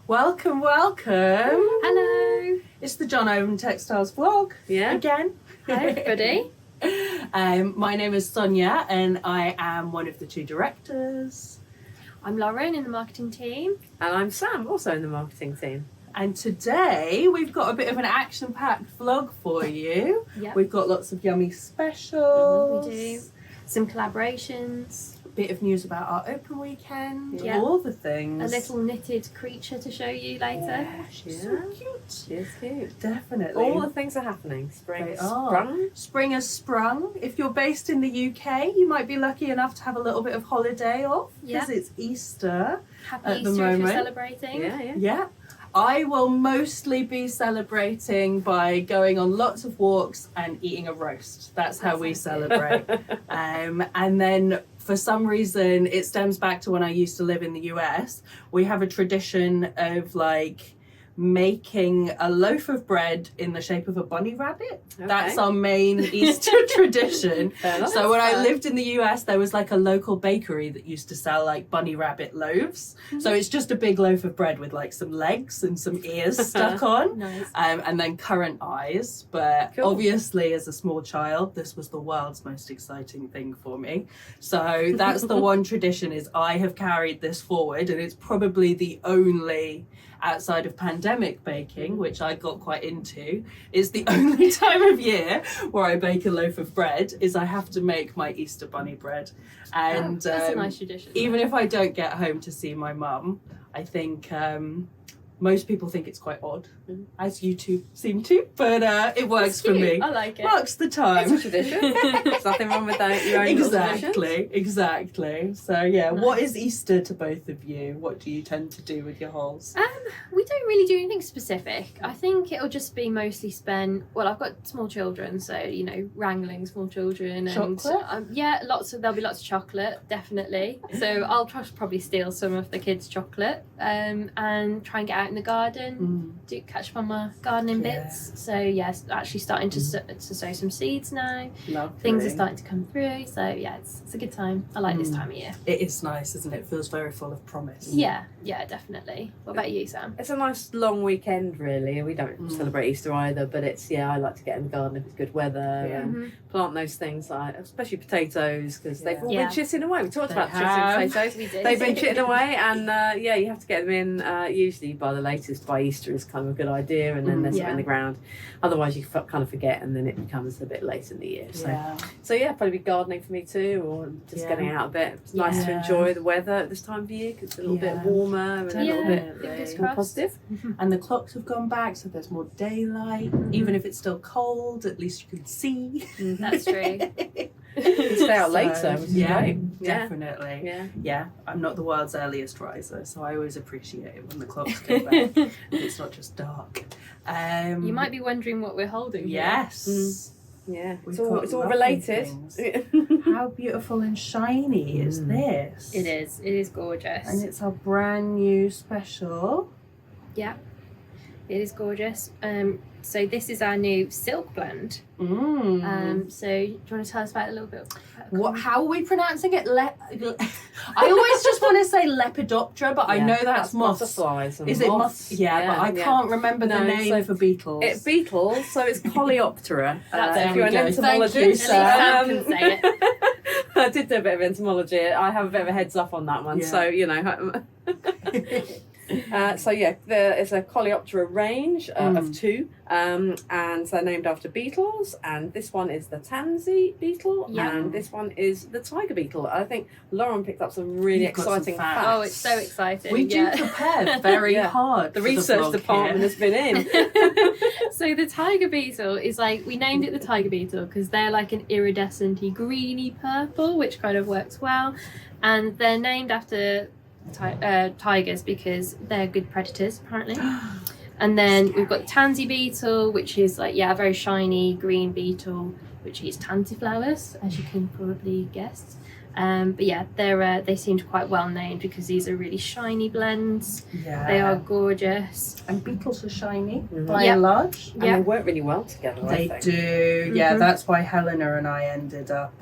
Welcome. Hello. It's the John Owen Textiles vlog. Again. Hi, everybody. My name is Sonja and I am one of the two directors. I'm Lauren in the marketing team. And I'm Sam, also in the marketing team. And today we've got a bit of an action-packed vlog for you. Yep. We've got lots of yummy specials. We do. Some collaborations. Bit of news about our open weekend. Yeah. All the things. A little knitted creature to show you later. Yeah, she's so cute. She's cute. Definitely. All the things are happening. Spring They has are. sprung. Spring has sprung. If you're based in the UK, you might be lucky enough to have a little bit of holiday off because Yeah. it's Easter. Happy At the Easter if you're moment. celebrating. Yeah. Yeah. I will mostly be celebrating by going on lots of walks and eating a roast. That's how we sounds good. celebrate. And then for some reason, it stems back to when I used to live in the US. We have a tradition of like making a loaf of bread in the shape of a bunny rabbit. Okay. That's our main Easter tradition. Fair enough. So when I lived in the US, there was like a local bakery that used to sell like bunny rabbit loaves. So it's just a big loaf of bread with like some legs and some ears stuck on. Nice. And then currant eyes. But Cool. obviously, as a small child, this was the world's most exciting thing for me. So that's the one tradition is I have carried this forward, and it's probably the only outside of pandemic baking, which I got quite into, is the only time of year where I bake a loaf of bread is I have to make my Easter bunny bread. And That's a nice tradition. even if I don't get home to see my mum, I think most people think it's quite odd, as you two seem to, but it works It's for cute. me. I like it. Marks the time. It's a tradition. There's nothing wrong with that. Your own little traditions. Exactly. So yeah, Nice. what is Easter to both of you? What do you tend to do with your holes? We don't really do anything specific. I think it'll just be mostly spent. Well, I've got small children, so wrangling small children and Chocolate? there'll be lots of chocolate, definitely. So I'll probably steal some of the kids' chocolate and try and get out in the garden, catch up on my gardening Yeah. bits. So yes, actually starting to sow some seeds now. Lovely. Things are starting to come through. So yeah, it's a good time. I like this time of year. It is nice, isn't it? It feels very full of promise. Yeah, definitely. What about you, Sam? It's a nice long weekend, really. We don't celebrate Easter either, but I like to get in the garden if it's good weather Yeah. and plant those things, like especially potatoes, because they've all Yeah. been chitting away. We talked They about have. chitting potatoes. We did. They've been chitting away, and you have to get them in usually by the latest by Easter is kind of a good idea, and then they're sort of in the ground. Otherwise, you kind of forget, and then it becomes a bit late in the year. So probably be gardening for me too, or just getting out a bit. It's nice to Yeah. enjoy the weather at this time of year because it's a little bit warmer and a little bit fingers more crossed. positive. And the clocks have gone back, so there's more daylight. Even if it's still cold, at least you can see. That's true. You stay out later, which is yeah, great. Yeah. definitely. Yeah. I'm not the world's earliest riser, so I always appreciate it when the clocks go back. And it's not just dark. You might be wondering what we're holding here. Yes. Yeah. We've It's all got lovely related. things. How beautiful and shiny is this? It is. It is gorgeous. And it's our brand new special. Yeah. It is gorgeous. So this is our new silk blend. So do you want to tell us about it a little bit? How are we pronouncing it? I always just want to say Lepidoptera, but I know that's moths. butterflies. And Is it moths? moths? Yeah, but I can't remember the No, name so for beetles. It's beetles, so it's Coleoptera. There If you're we an go. entomologist, Thank you, Sam can say it. I did do a bit of entomology. I have a bit of a heads up on that one, Yeah. so it's a Coleoptera range of two, and they're named after beetles. And this one is the tansy beetle, and this one is the tiger beetle. I think Lauren picked up some really You've got some exciting facts. facts. Oh, it's so exciting. We do prepare very hard. The for research vlog department here. has been in. So the tiger beetle is we named it the tiger beetle because they're like an iridescent-y greeny purple, which kind of works well. And they're named after tigers because they're good predators, apparently. And then we've got the tansy beetle, which is a very shiny green beetle, which eats tansy flowers, as you can probably guess. They seemed quite well named because these are really shiny blends. Yeah. They are gorgeous. And beetles are shiny by and large. And they work really well together, They I think. do. Yeah, that's why Helena and I ended up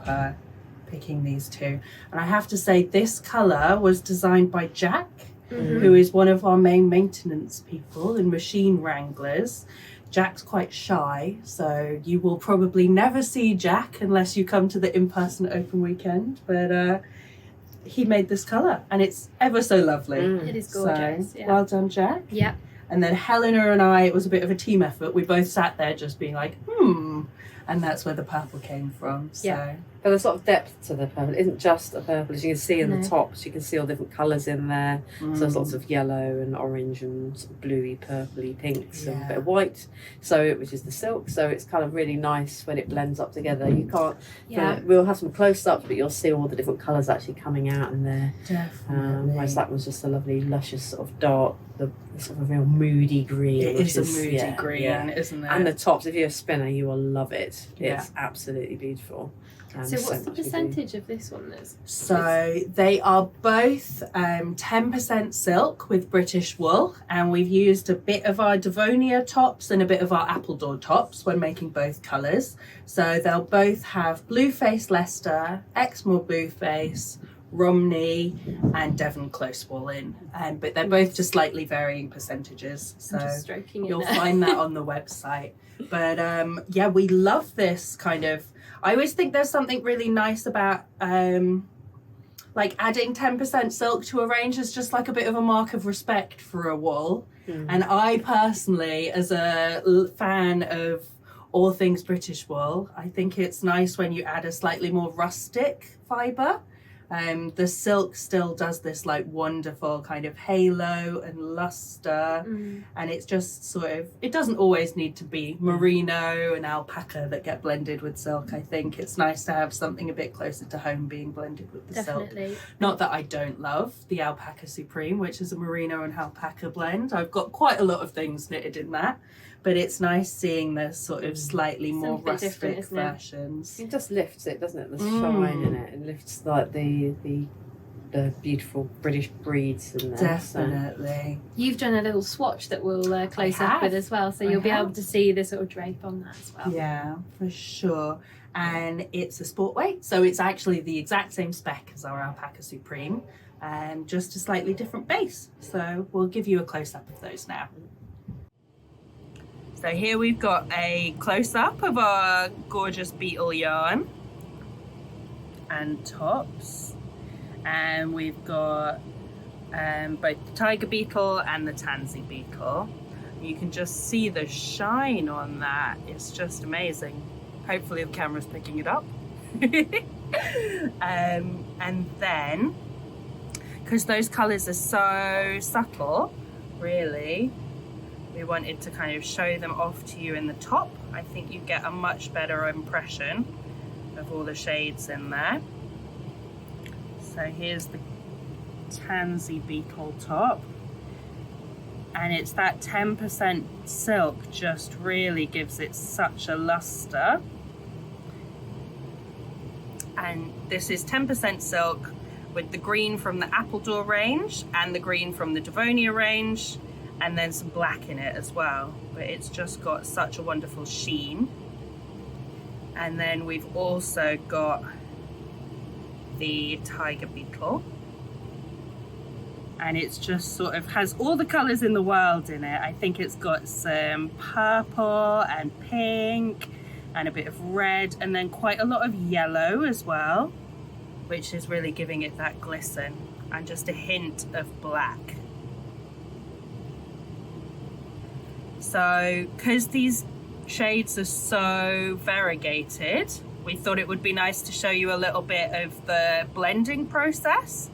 picking these two. And I have to say, this colour was designed by Jack. who is one of our main maintenance people and machine wranglers. Jack's quite shy, so you will probably never see Jack unless you come to the in-person open weekend, but he made this colour and it's ever so lovely. It is gorgeous. So, well done, Jack. Yeah. And then Helena and I, it was a bit of a team effort. We both sat there just being like, and that's where the purple came from. So. Yeah. But the sort of depth to the purple isn't just a purple, as you can see in the tops. You can see all different colours in there. So there's lots of yellow and orange and sort of bluey, purpley pinks and a bit of white. So which is the silk. So it's kind of really nice when it blends up together. You can't. We'll have some close-ups, but you'll see all the different colours actually coming out in there. Definitely. Whereas that was just a lovely, luscious sort of dark, the sort of real moody green. It is a moody green, isn't it? And the tops, if you're a spinner, you will love it. It's absolutely beautiful. So what's the percentage of this one? So they are both 10% silk with British wool, and we've used a bit of our Devonia tops and a bit of our Appledore tops when making both colours. So they'll both have Blueface Leicester, Exmoor Blueface, Romney and Devon close wool in, but they're both just slightly varying percentages, so you'll find that on the website. But yeah, we love this kind of, I always think there's something really nice about like adding 10% silk to a range is just like a bit of a mark of respect for a wool. And I personally, as a fan of all things British wool, I think it's nice when you add a slightly more rustic fibre. The silk still does this like wonderful kind of halo and luster, and it's just sort of, it doesn't always need to be merino and alpaca that get blended with silk. I think it's nice to have something a bit closer to home being blended with the silk. Not that I don't love the Alpaca Supreme, which is a merino and alpaca blend. I've got quite a lot of things knitted in that, but it's nice seeing the sort of slightly more rustic versions. It just lifts it, doesn't it? The shine in it. It lifts like the beautiful British breeds in there. Definitely. So. You've done a little swatch that we'll close up with as well, so you'll be able to see the sort of drape on that as well. Yeah, for sure. And it's a sport weight, so it's actually the exact same spec as our Alpaca Supreme, just a slightly different base. So we'll give you a close-up of those now. So here we've got a close-up of our gorgeous beetle yarn and tops, and we've got both the tiger beetle and the tansy beetle. You can just see the shine on that. It's just amazing. Hopefully the camera's picking it up. And then, because those colours are so subtle, really, we wanted to kind of show them off to you in the top. I think you get a much better impression of all the shades in there. So here's the tansy beetle top. And it's that 10% silk just really gives it such a luster. And this is 10% silk with the green from the Appledore range and the green from the Devonia range, and then some black in it as well, but it's just got such a wonderful sheen. And then we've also got the tiger beetle, and it's just sort of has all the colours in the world in it. I think it's got some purple and pink and a bit of red, and then quite a lot of yellow as well, which is really giving it that glisten, and just a hint of black. So, because these shades are so variegated, we thought it would be nice to show you a little bit of the blending process.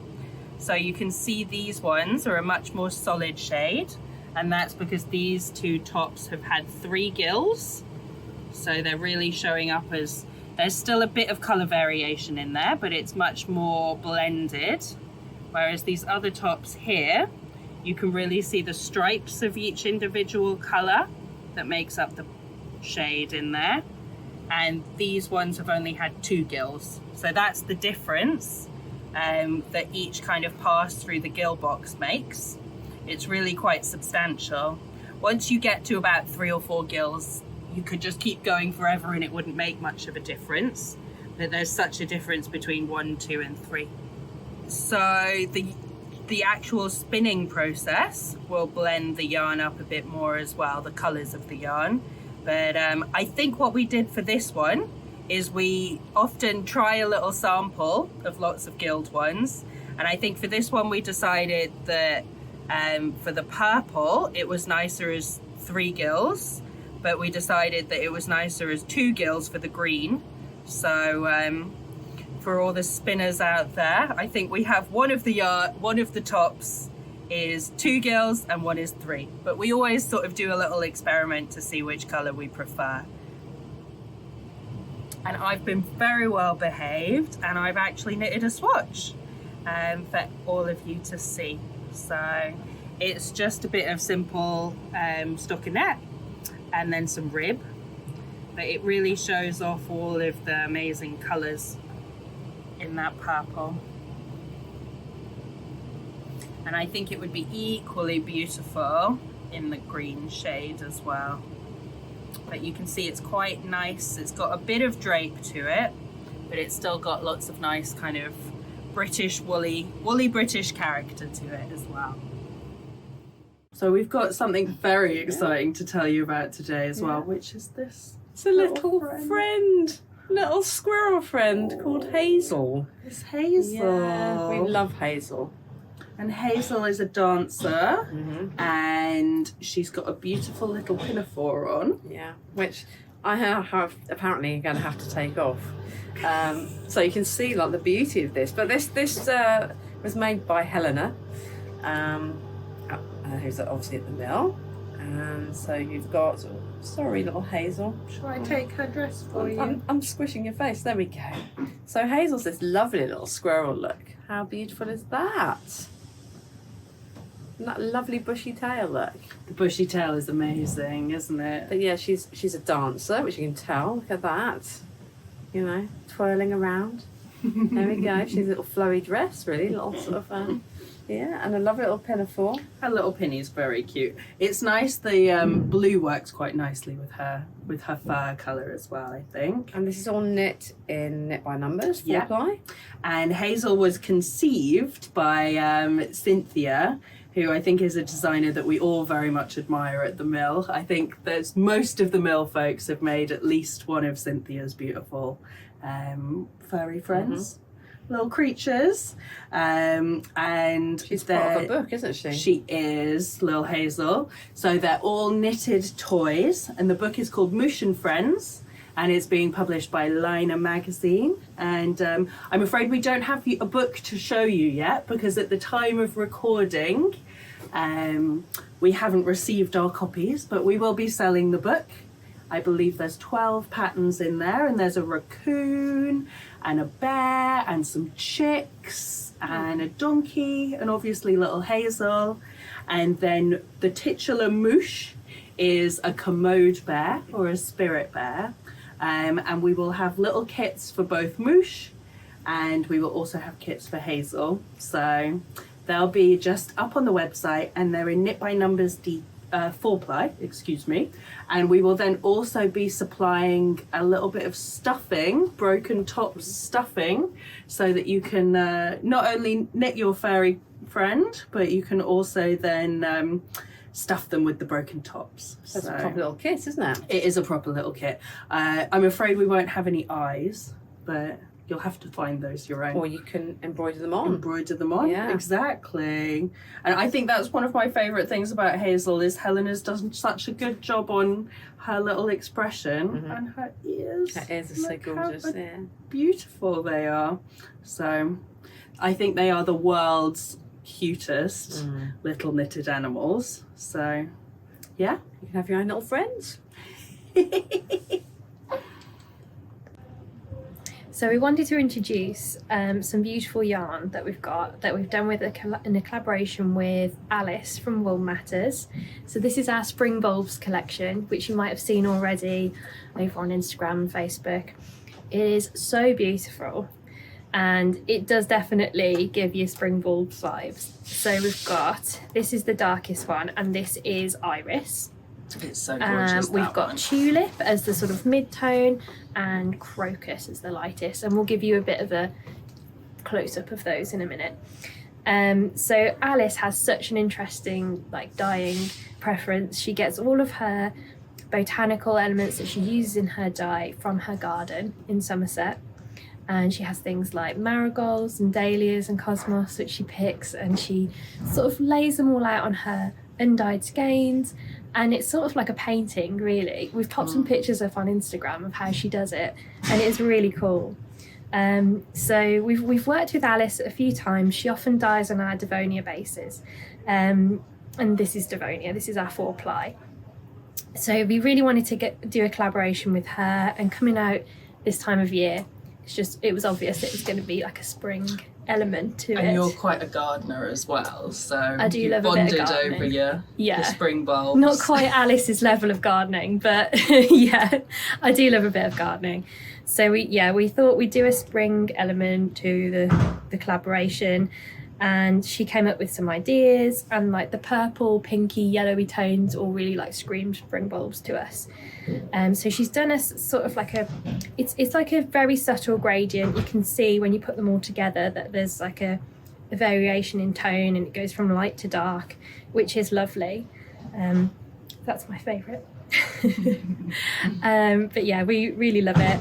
So you can see these ones are a much more solid shade, and that's because these two tops have had 3 gills. So they're really showing up as, there's still a bit of colour variation in there, but it's much more blended. Whereas these other tops here, you can really see the stripes of each individual colour that makes up the shade in there. And these ones have only had 2 gills. So that's the difference that each kind of pass through the gill box makes. It's really quite substantial. Once you get to about 3 or 4 gills, you could just keep going forever and it wouldn't make much of a difference. But there's such a difference between 1, 2 and 3. So the the actual spinning process will blend the yarn up a bit more as well, the colours of the yarn. But I think what we did for this one is we often try a little sample of lots of gilled ones. And I think for this one we decided that for the purple it was nicer as 3 gills, but we decided that it was nicer as 2 gills for the green. So for all the spinners out there, I think we have one of the tops is 2 gills and one is 3, but we always sort of do a little experiment to see which colour we prefer. And I've been very well behaved, and I've actually knitted a swatch for all of you to see. So it's just a bit of simple stockinette and then some rib, but it really shows off all of the amazing colours in that purple. And I think it would be equally beautiful in the green shade as well. But you can see it's quite nice. It's got a bit of drape to it, but it's still got lots of nice kind of British woolly British character to it as well. So we've got something very exciting to tell you about today as well, which is this. It's a little friend. Little squirrel friend called Hazel. It's Hazel. Yeah, we love Hazel. And Hazel is a dancer, and she's got a beautiful little pinafore on. Yeah, which I have apparently going to have to take off. So you can see like the beauty of this. But this was made by Helena, who's obviously at the mill. And so you've got, sorry little Hazel. Shall I take her dress for you? I'm squishing your face. There we go. So Hazel's this lovely little squirrel look. How beautiful is that? And that lovely bushy tail look. The bushy tail is amazing, isn't it? But yeah, she's a dancer, which you can tell. Look at that. You know, twirling around. There we go. She's a little flowy dress, really. Little sort of, yeah, and a lovely little pinafore. Her little pinny's very cute. It's nice. The blue works quite nicely with her fur colour as well, I think. And this is all knit by numbers, 4-ply. And Hazel was conceived by Cynthia, who I think is a designer that we all very much admire at the mill. I think that most of the mill folks have made at least one of Cynthia's beautiful furry friends, little creatures. And she's part of a book, isn't she? She is, Lil Hazel. So they're all knitted toys, and the book is called Mouche and Friends, and it's being published by Lina magazine. And I'm afraid we don't have a book to show you yet, because at the time of recording we haven't received our copies, but we will be selling the book. I believe there's 12 patterns in there, and there's a raccoon and a bear and some chicks and a donkey and obviously little Hazel. And then the titular mouche is a commode bear or a spirit bear. And we will have little kits for both Mouche, and we will also have kits for Hazel. So they'll be just up on the website, and they're in knit by numbers 4-ply, excuse me. And we will then also be supplying a little bit of stuffing, broken tops stuffing, so that you can not only knit your furry friend, but you can also then stuff them with the broken tops. That's a proper little kit, isn't it? It is a proper little kit. I'm afraid we won't have any eyes, but you'll have to find those your own. Or you can embroider them on. Embroider them on, yeah. Exactly. And I think that's one of my favourite things about Hazel is Helena's done such a good job on her little expression and her ears. Her ears are so gorgeous, yeah. Beautiful they are. So I think they are the world's cutest little knitted animals. So yeah, you can have your own little friends. So we wanted to introduce some beautiful yarn that we've done with in a collaboration with Alice from Wool Matters. So this is our Spring Bulbs collection, which you might have seen already over on Instagram and Facebook. It is so beautiful, and it does definitely give you Spring Bulbs vibes. So we've got, this is the darkest one, and this is Iris. It's so gorgeous. We've got Tulip as the sort of mid-tone and Crocus as the lightest, and we'll give you a bit of a close-up of those in a minute. So Alice has such an interesting like dyeing preference. She gets all of her botanical elements that she uses in her dye from her garden in Somerset. And she has things like marigolds and dahlias and cosmos, which she picks, and she sort of lays them all out on her undyed skeins. And it's sort of like a painting, really. We've popped some pictures up on Instagram of how she does it, and it's really cool. So we've worked with Alice a few times. She often dyes on our Devonia bases. And this is Devonia, this is our 4-ply. So we really wanted to do a collaboration with her, and coming out this time of year, it was obvious it was going to be like a spring element to it. And you're quite a gardener as well, so I do you love a bit of bonded gardening. over your spring bulbs. Not quite Alice's level of gardening, but yeah, I do love a bit of gardening. So we thought we'd do a spring element to the collaboration, and she came up with some ideas, and like the purple, pinky, yellowy tones all really like screamed spring bulbs to us. So she's done a sort of like it's like a very subtle gradient. You can see when you put them all together that there's like a variation in tone, and it goes from light to dark, which is lovely. That's my favourite. But yeah, we really love it.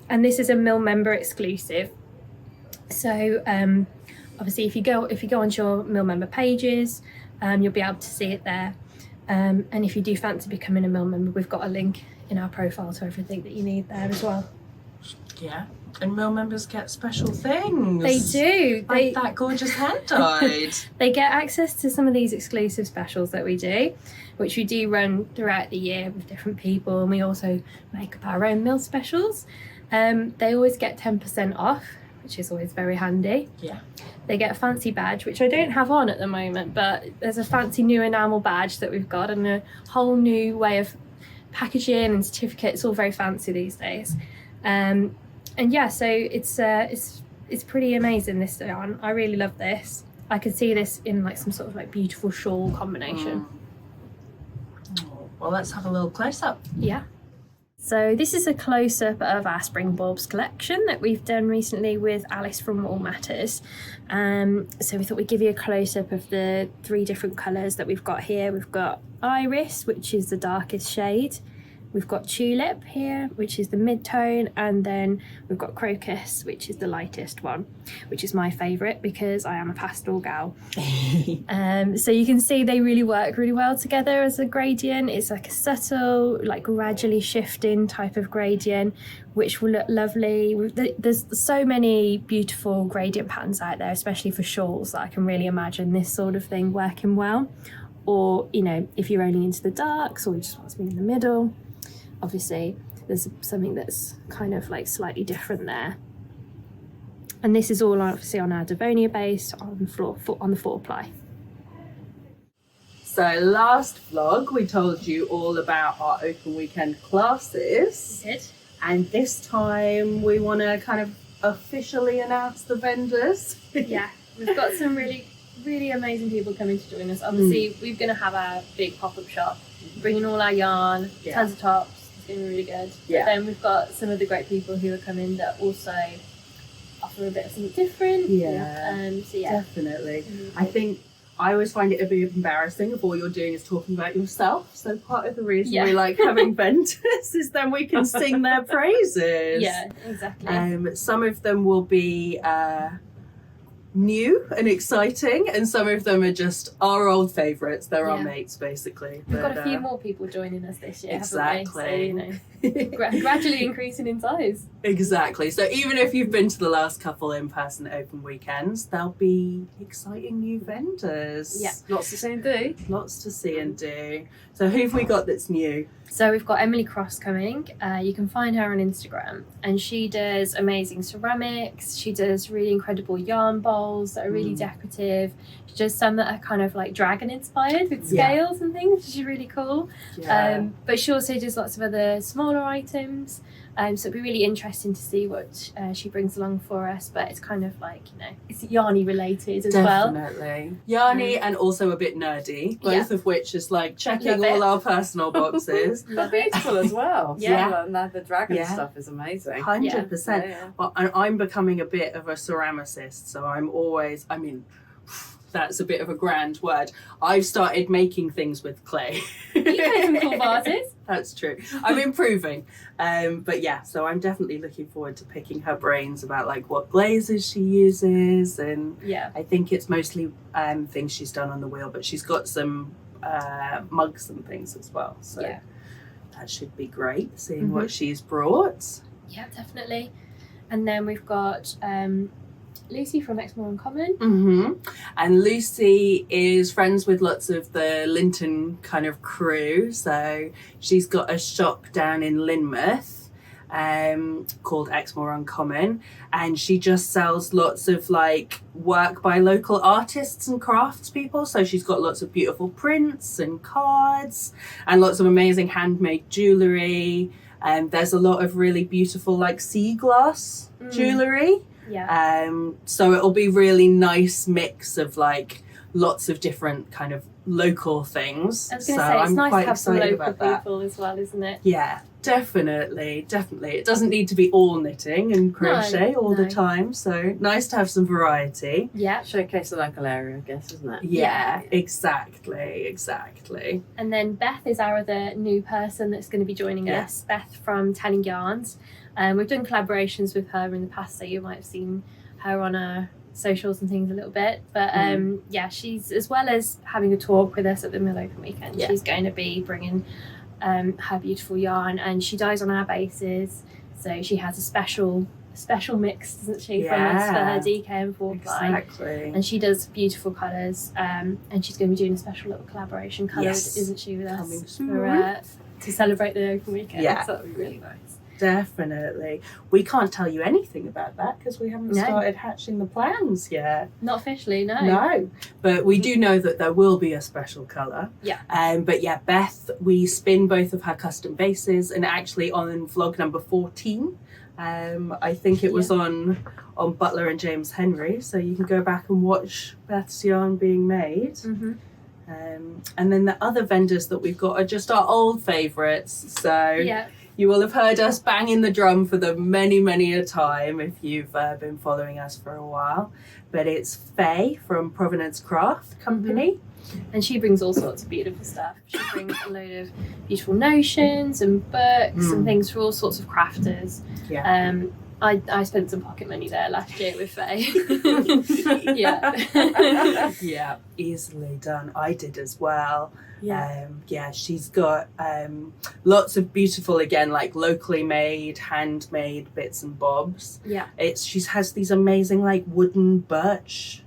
And this is a Mill member exclusive. So obviously if you go onto your Mill member pages, you'll be able to see it there. And if you do fancy becoming a Mill member, we've got a link in our profile to everything that you need there as well. Yeah, and Mill members get special things. They do. Like that gorgeous hand dyed. They get access to some of these exclusive specials that we do, which we do run throughout the year with different people, and we also make up our own Mill specials. They always get 10% off, which is always very handy. Yeah. They get a fancy badge, which I don't have on at the moment, but there's a fancy new enamel badge that we've got, and a whole new way of packaging and certificate. It's all very fancy these days. And yeah, so it's pretty amazing, this yarn. I really love this. I could see this in like some sort of like beautiful shawl combination. Oh, well, let's have a little close up. Yeah. So this is a close-up of our Spring Bulbs collection that we've done recently with Alice from All Matters. So we thought we'd give you a close-up of the 3 different colours that we've got here. We've got Iris, which is the darkest shade. We've got Tulip here, which is the mid-tone, and then we've got Crocus, which is the lightest one, which is my favourite because I am a pastel gal. So you can see they really work really well together as a gradient. It's like a subtle, like gradually shifting type of gradient, which will look lovely. There's so many beautiful gradient patterns out there, especially for shawls, that I can really imagine this sort of thing working well. Or, you know, if you're only into the darks or you just want something in the middle. Obviously there's something that's kind of like slightly different there, and this is all obviously on our Devonia base on the 4-ply. So last vlog we told you all about our open weekend classes. We did. And this time we want to kind of officially announce the vendors. Yeah, we've got some really amazing people coming to join us. Obviously we're going to have our big pop-up shop, bringing all our yarn, tons of tops. It's going to be really good. Yeah. But then we've got some of the great people who are coming that also offer a bit of something different. Yeah. So yeah, definitely. I think I always find it a bit embarrassing if all you're doing is talking about yourself. So part of the reason we like having vendors is then we can sing their praises. Yeah, exactly. Some of them will be new and exciting, and some of them are just our old favourites. They're our mates, basically. We've got a few more people joining us this year, exactly. haven't we? So, you know, gradually increasing in size. Exactly. So even if you've been to the last couple in-person open weekends, there'll be exciting new vendors. Yeah, lots to see and do. Lots to see and do. So who have we got that's new? So we've got Emily Cross coming. You can find her on Instagram, and she does amazing ceramics. She does really incredible yarn bowls that are really decorative. She does some that are kind of like dragon inspired with scales and things, which is really cool. Yeah. But she also does lots of other smaller items. So it'd be really interesting to see what she brings along for us. But it's kind of like, you know, it's yarny related as well. Definitely. Yarny and also a bit nerdy, both of which is like checking all our personal boxes. They're beautiful as well. Yeah. So the dragon stuff is amazing. 100%. Well, I'm becoming a bit of a ceramicist, so I'm always, that's a bit of a grand word. I've started making things with clay. You made some cool vases. That's true. I'm improving. But yeah, so I'm definitely looking forward to picking her brains about like what glazes she uses, and I think it's mostly things she's done on the wheel, but she's got some mugs and things as well. So that should be great, seeing what she's brought. Yeah, definitely. And then we've got Lucy from Exmoor Uncommon. And Lucy is friends with lots of the Linton kind of crew. So she's got a shop down in Lynmouth called Exmoor Uncommon. And she just sells lots of like work by local artists and craftspeople. So she's got lots of beautiful prints and cards and lots of amazing handmade jewellery. There's a lot of really beautiful like sea glass jewellery. So it'll be really nice mix of like lots of different kind of local things. I was going to say, it's nice to have some local people as well, isn't it? Yeah, definitely. It doesn't need to be all knitting and crochet all the time, so nice to have some variety. Yeah. Showcase the local area, I guess, isn't it? Yeah, exactly. And then Beth is our other new person that's going to be joining us. Beth from Tanning Yarns. We've done collaborations with her in the past, so you might have seen her on our socials and things a little bit. But she's, as well as having a talk with us at the Mill Open weekend, she's going to be bringing her beautiful yarn, and she dyes on our bases. So she has a special mix, doesn't she, from us for her DK and 4ply. Exactly. And she does beautiful colours, and she's going to be doing a special little collaboration colour, isn't she, with us to celebrate the Open weekend. So that'll be really nice. Definitely. We can't tell you anything about that because we haven't started hatching the plans yet. Not officially, no. No, but we do know that there will be a special colour. But yeah, Beth, we spin both of her custom bases, and actually on vlog number 14, I think it was on Butler and James Henry, so you can go back and watch Beth's yarn being made. And then the other vendors that we've got are just our old favourites. So you will have heard us banging the drum for them many a time if you've been following us for a while. But it's Faye from Provenance Craft Company. And she brings all sorts of beautiful stuff. She brings a load of beautiful notions and books and things for all sorts of crafters. I spent some pocket money there last year with Faye. Yeah, easily done. I did as well. She's got lots of beautiful, again, like locally made, handmade bits and bobs. She has these amazing like wooden birch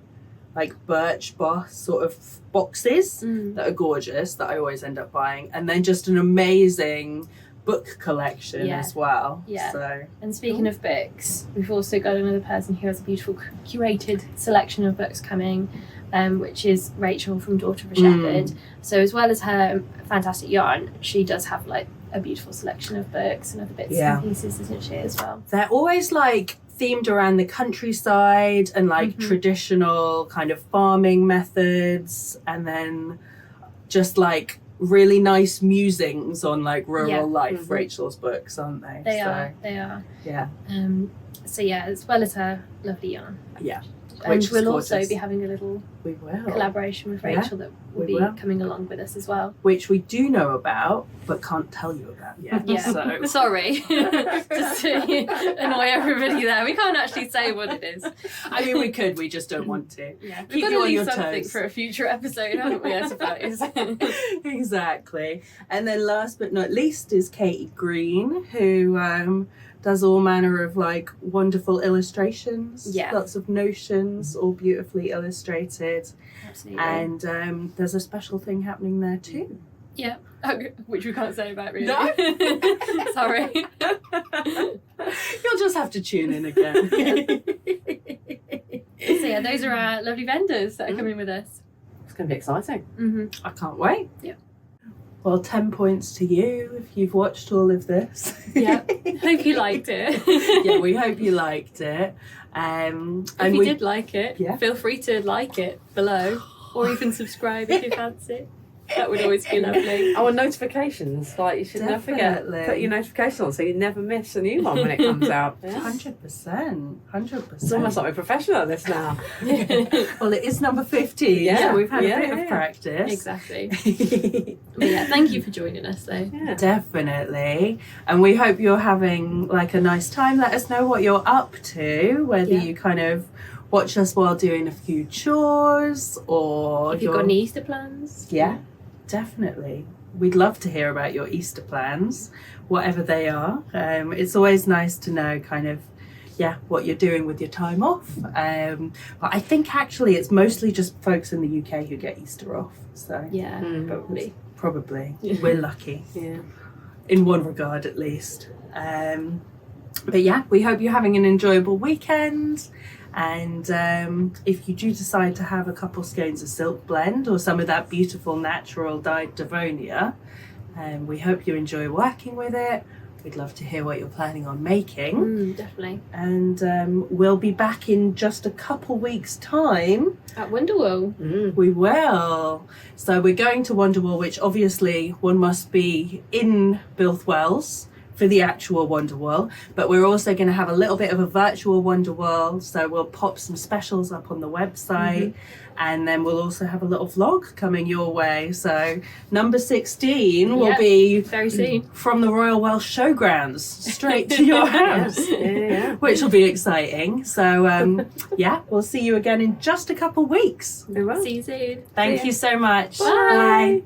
boss sort of boxes that are gorgeous, that I always end up buying, and then just an amazing book collection as well. So, and speaking of books, we've also got another person who has a beautiful curated selection of books coming, which is Rachel from Daughter of a Shepherd. So as well as her fantastic yarn, she does have like a beautiful selection of books and other bits and pieces, isn't she, as well? They're always like themed around the countryside and like traditional kind of farming methods, and then just like really nice musings on like rural life. Rachel's books, aren't they? They are. Yeah. So yeah, as well as her lovely yarn. Yeah. And we'll also be having a little collaboration with Rachel that will be coming along with us as well. Which we do know about, but can't tell you about yet. So. Sorry. Just to annoy everybody there. We can't actually say what it is. I mean, we could, we just don't want to. Yeah. Keep We've you got to on your leave something toes. for a future episode, haven't we, I suppose? Exactly. And then last but not least is Katie Green, who does all manner of like wonderful illustrations, lots of notions, all beautifully illustrated. Absolutely. And there's a special thing happening there too. Yeah, which we can't say about, really. No. Sorry. You'll just have to tune in again. So yeah, those are our lovely vendors that are coming with us. It's going to be exciting. I can't wait. Yeah. Well, 10 points to you if you've watched all of this. Yeah, hope you liked it. Yeah, we hope you liked it. If you did like it, feel free to like it below, or even subscribe if you fancy. That would always be lovely. Oh, and notifications. Like, you should never forget. Definitely. Put your notification on so you never miss a new one when it comes out. Yeah. 100%. 100%. It's almost like we're professional at this now. Well, it is number 15. Yeah. So we've had a Yeah, bit yeah. of practice. Exactly. But yeah, thank you for joining us though. Yeah. Definitely. And we hope you're having like a nice time. Let us know what you're up to, whether Yeah. you kind of watch us while doing a few chores or If you've got any Easter plans. Yeah, definitely. We'd love to hear about your Easter plans, whatever they are. It's always nice to know kind of, what you're doing with your time off. But I think actually it's mostly just folks in the UK who get Easter off. So Yeah, probably. probably. Yeah. We're lucky. Yeah. In one regard at least. But yeah, we hope you're having an enjoyable weekend. And if you do decide to have a couple skeins of silk blend or some of that beautiful natural dyed Devonia, we hope you enjoy working with it. We'd love to hear what you're planning on making. Definitely. And we'll be back in just a couple weeks' time. At Wonderwall. We will. So we're going to Wonderwall, which obviously one must be in Bilthwells for the actual Wonderwall, but we're also going to have a little bit of a virtual Wonderwall, so we'll pop some specials up on the website, and then we'll also have a little vlog coming your way. So number 16 will be very soon from the Royal Welsh Showgrounds straight to your house. Yeah. Which will be exciting. So we'll see you again in just a couple weeks. We will. See you soon. Thank you so much. Bye. Bye.